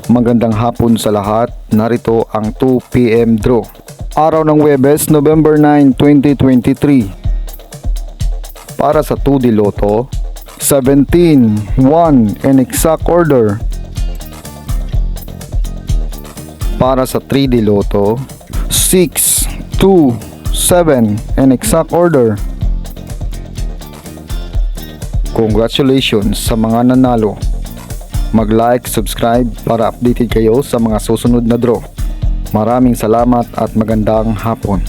Magandang hapon sa lahat. Narito ang 2 PM draw. Araw ng Huwebes, November 9, 2023. Para sa 2D Lotto, 17, 1 in exact order. Para sa 3D Lotto, 6, 2, 7 in exact order. Congratulations sa mga nanalo. Mag-like, subscribe para updated kayo sa mga susunod na draw. Maraming salamat at magandang hapon.